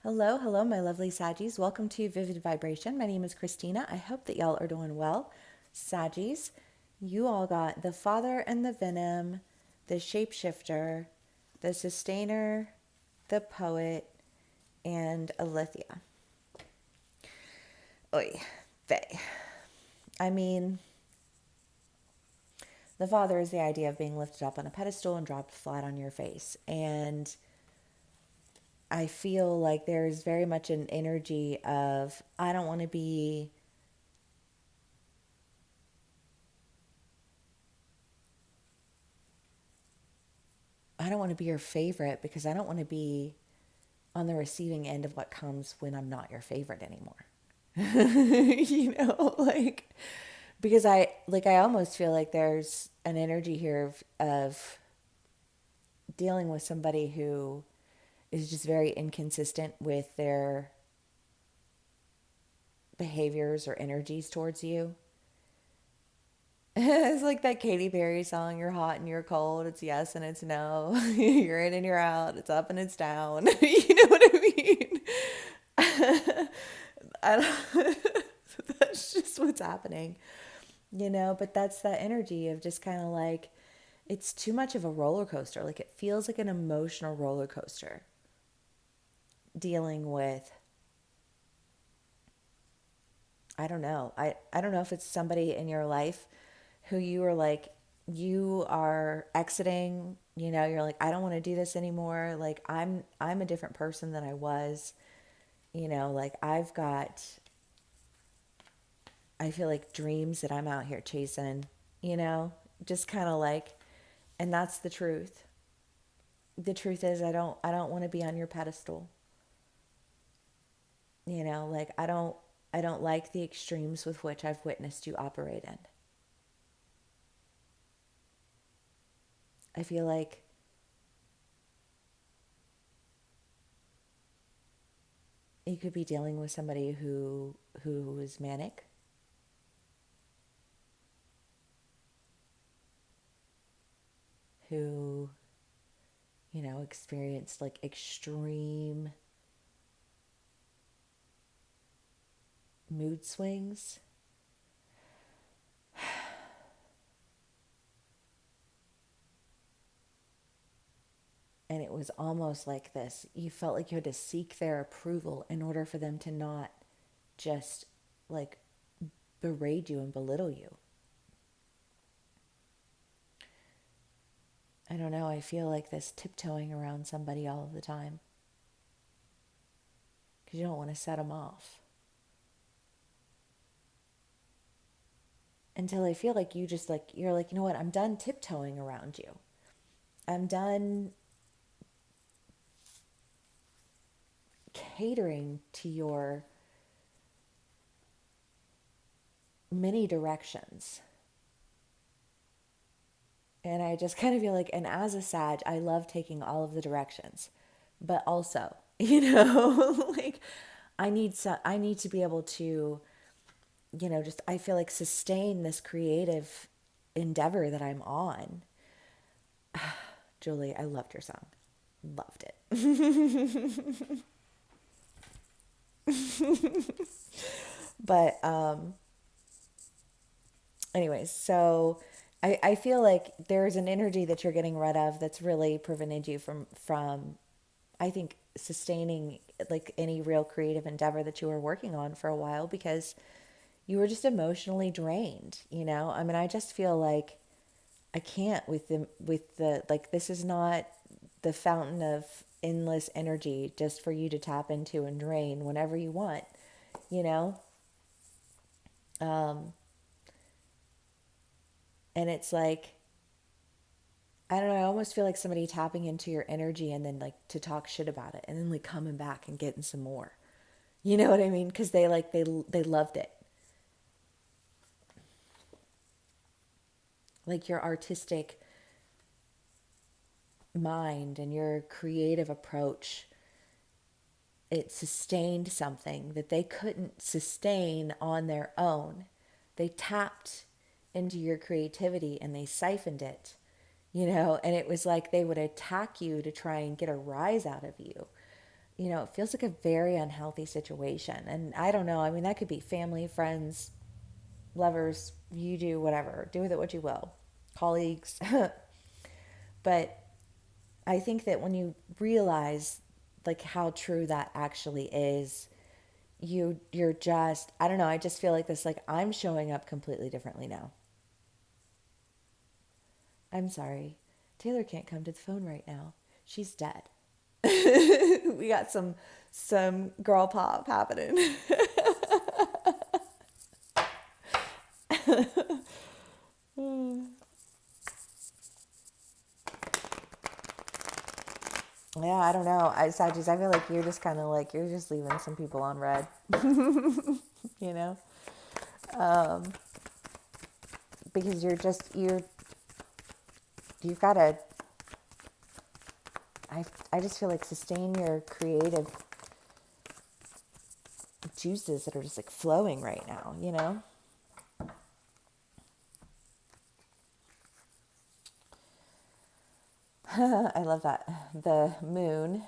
Hello, hello, my lovely Saggies. Welcome to Vivid Vibration. My name is Christina. I hope that y'all are doing well. Saggies, you all got the Father and the Venom, the Shapeshifter, the Sustainer, the Poet, and Alithia. Oy vey. I mean, the Father is the idea of being lifted up on a pedestal and dropped flat on your face. And I feel like there's very much an energy of, I don't want to be your favorite because I don't want to be on the receiving end of what comes when I'm not your favorite anymore. Like because I almost feel like there's an energy here of dealing with somebody who is just very inconsistent with their behaviors or energies towards you. It's like that Katy Perry song, "You're hot and you're cold. It's yes and it's no. You're in and you're out. It's up and it's down." You know what I mean? I don't, that's just what's happening, But that's that energy of just kind of like, it's too much of a roller coaster. Like it feels like an emotional roller coaster dealing with, I don't know. I don't know if it's somebody in your life who you are like, you are exiting, you're like, I don't want to do this anymore. Like I'm a different person than I was, like I feel like dreams that I'm out here chasing, you know, just kind of like, and that's the truth. The truth is I don't want to be on your pedestal. Like I don't like the extremes with which I've witnessed you operate in. I feel like you could be dealing with somebody who is manic, who, experienced like extreme mood swings. And it was almost like this. You felt like you had to seek their approval in order for them to not just like berate you and belittle you. I don't know. I feel like this tiptoeing around somebody all of the time because you don't want to set them off. Until I feel like you just like, you're like, you know what? I'm done tiptoeing around you. I'm done catering to your many directions. And I just kind of feel like, and as a Sag, I love taking all of the directions, but also, like I need to be able to, just I feel like sustain this creative endeavor that I'm on. Julie, I loved your song. Loved it. But anyways, so I feel like there's an energy that you're getting rid of that's really prevented you from I think sustaining like any real creative endeavor that you were working on for a while because you were just emotionally drained. I mean, I just feel like I can't with the like this is not the fountain of endless energy just for you to tap into and drain whenever you want, you know? Um, and it's like, I don't know, I almost feel like somebody tapping into your energy and then like to talk shit about it and then like coming back and getting some more. You know what I mean? Because they loved it. Like your artistic mind and your creative approach, it sustained something that they couldn't sustain on their own. They tapped into your creativity and they siphoned it, and it was like they would attack you to try and get a rise out of you. it feels like a very unhealthy situation. And I don't know. I mean, that could be family, friends, lovers, you do whatever. Do with it what you will. Colleagues. But I think that when you realize like how true that actually is, you're just, I don't know, I just feel like this, like I'm showing up completely differently now. I'm sorry. Taylor can't come to the phone right now. She's dead. We got some girl pop happening. Yeah, I don't know. Sagis, I feel like you're just kind of like you're just leaving some people on red. you know, because you've got to. I just feel like sustain your creative juices that are just like flowing right now. I love that. The moon,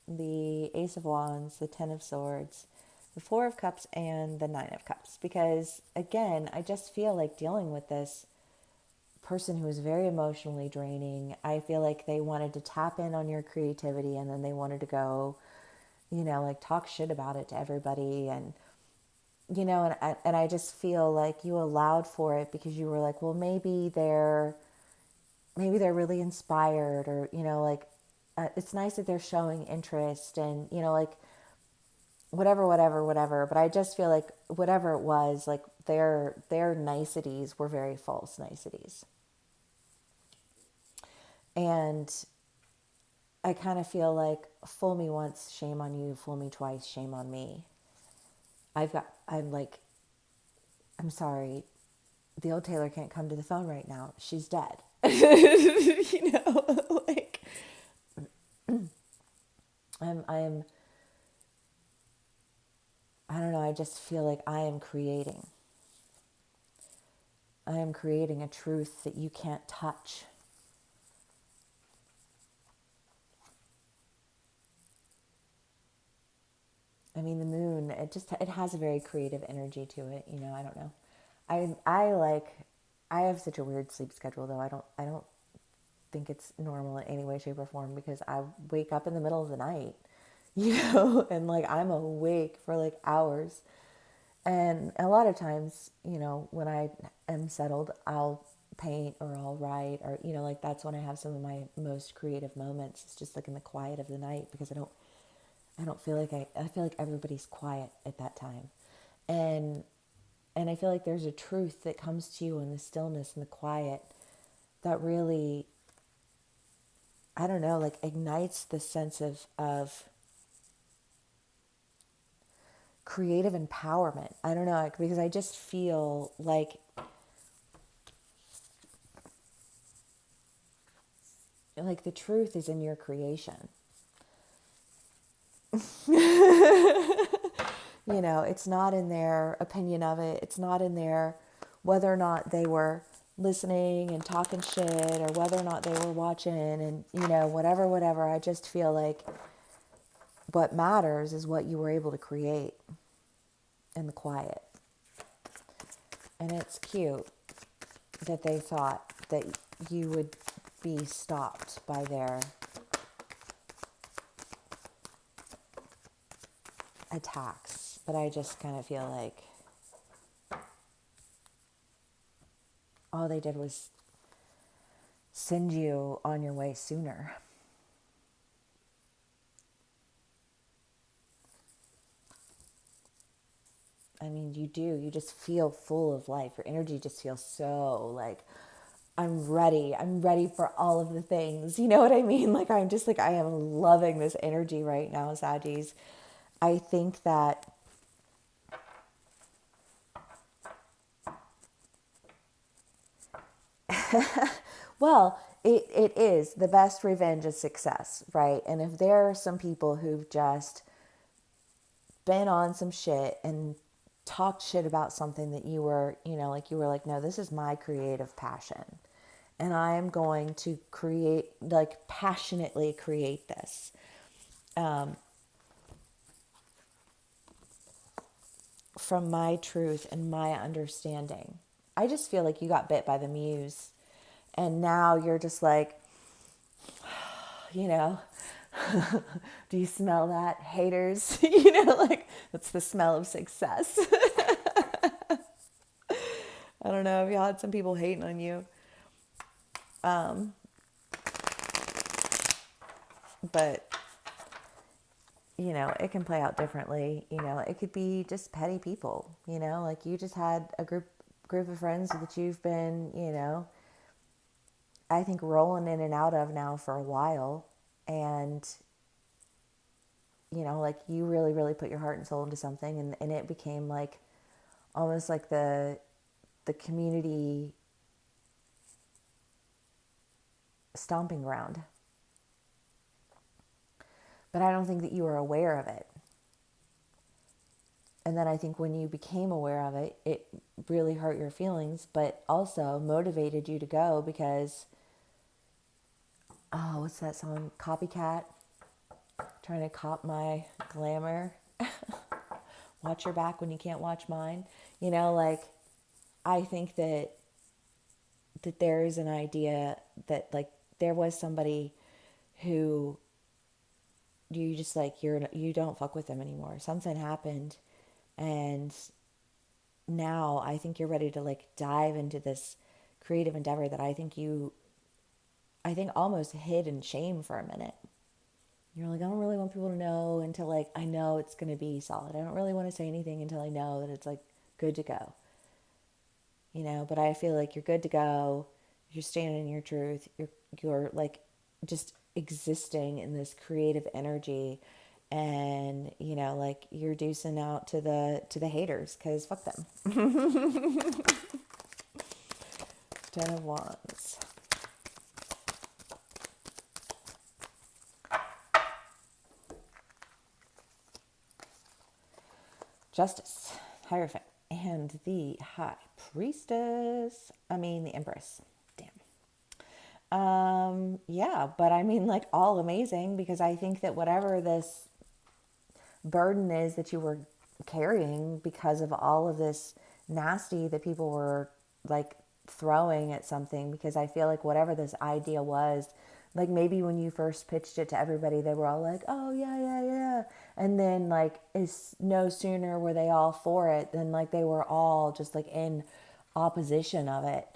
the Ace of Wands, the Ten of Swords, the Four of Cups, and the Nine of Cups. Because again, I just feel like dealing with this person who is very emotionally draining. I feel like they wanted to tap in on your creativity and then they wanted to go, like talk shit about it to everybody. And I just feel like you allowed for it because you were like, well, maybe they're really inspired, or like it's nice that they're showing interest, and like whatever, but I just feel like whatever it was, like their niceties were very false niceties. And I kind of feel like, fool me once, shame on you, fool me twice, shame on me. I'm like, I'm sorry, the old Taylor can't come to the phone right now, she's dead. Like I'm I don't know, I just feel like I am creating a truth that you can't touch. I mean, the moon, it has a very creative energy to it, I don't know. I have such a weird sleep schedule though. I don't think it's normal in any way, shape, or form, because I wake up in the middle of the night, and like I'm awake for like hours. And a lot of times, when I am settled, I'll paint or I'll write, or, like that's when I have some of my most creative moments. It's just like in the quiet of the night, because I don't feel like I feel like everybody's quiet at that time. And and I feel like there's a truth that comes to you in the stillness and the quiet that really, I don't know, like ignites the sense of creative empowerment. I don't know, like, because I just feel like the truth is in your creation. It's not in their opinion of it. It's not in their whether or not they were listening and talking shit, or whether or not they were watching, and whatever. I just feel like what matters is what you were able to create in the quiet. And it's cute that they thought that you would be stopped by their attacks. But I just kind of feel like all they did was send you on your way sooner. I mean, you do. You just feel full of life. Your energy just feels so like, I'm ready. I'm ready for all of the things. You know what I mean? Like, I'm just like, I am loving this energy right now, Sagis. I think that, well, it is the best revenge is success, right? And if there are some people who've just been on some shit and talked shit about something that you were like, no, this is my creative passion. And I am going to create, like, passionately create this. from my truth and my understanding. I just feel like you got bit by the muse. And now you're just like, you know, do you smell that, haters? Like that's the smell of success. I don't know if y'all had some people hating on you. But, it can play out differently. It could be just petty people, like you just had a group of friends that you've been, I think rolling in and out of now for a while. And, like you really, really put your heart and soul into something, and it became like almost like the community stomping ground. But I don't think that you were aware of it. And then I think when you became aware of it, it really hurt your feelings, but also motivated you to go because, oh, what's that song? Copycat? Trying to cop my glamour. Watch your back when you can't watch mine. Like, I think that there is an idea that, like, there was somebody who you just, like, you don't fuck with them anymore. Something happened. And now I think you're ready to, like, dive into this creative endeavor that I think almost hid in shame for a minute. You're like, I don't really want people to know until, like, I know it's going to be solid. I don't really want to say anything until I know that it's, like, good to go. But I feel like you're good to go. You're standing in your truth. You're like just existing in this creative energy. And, like you're deucing out to the haters because fuck them. 10 of Wands. Justice, Hierophant, and the High Priestess. The Empress. Damn. Yeah, but like all amazing, because I think that whatever this burden is that you were carrying because of all of this nasty that people were like throwing at something, because I feel like whatever this idea was, like maybe when you first pitched it to everybody, they were all like, oh yeah, yeah, yeah. And then like is no sooner were they all for it than like they were all just like in opposition of it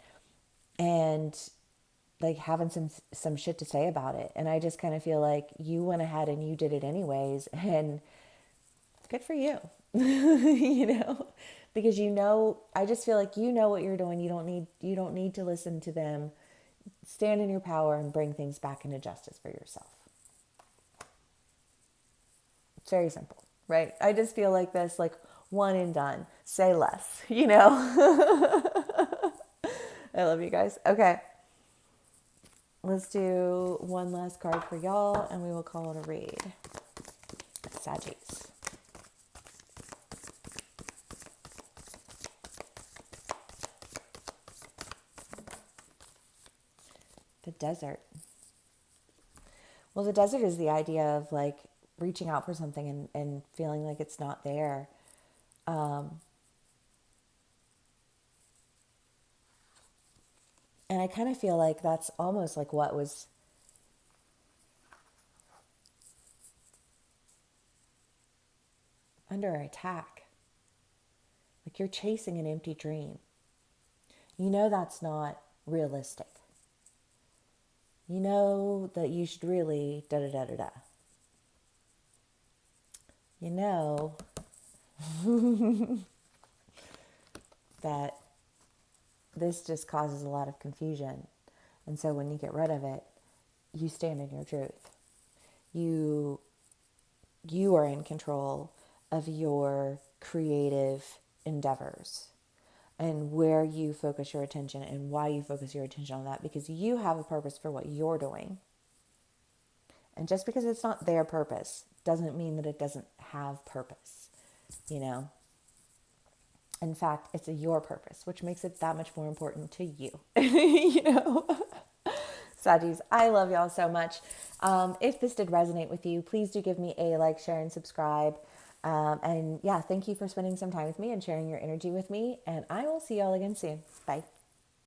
and like having some shit to say about it. And I just kind of feel like you went ahead and you did it anyways, and good for you. Because I just feel like you know what you're doing. You don't need to listen to them. Stand in your power and bring things back into justice for yourself. It's very simple, right? I just feel like this, like one and done. Say less, I love you guys. Okay. Let's do one last card for y'all and we will call it a read. Sagittarius. The desert. Well, the desert is the idea of like reaching out for something and feeling like it's not there. And I kind of feel like that's almost like what was under attack. Like you're chasing an empty dream. That's not realistic. That you should really da-da-da-da-da. That this just causes a lot of confusion. And so when you get rid of it, you stand in your truth. You are in control of your creative endeavors and where you focus your attention and why you focus your attention on that, because you have a purpose for what you're doing. And just because it's not their purpose doesn't mean that it doesn't have purpose, In fact, it's your purpose, which makes it that much more important to you, Saggies, I love y'all so much. If this did resonate with you, please do give me a like, share, and subscribe. And yeah, thank you for spending some time with me and sharing your energy with me. And I will see y'all again soon. Bye.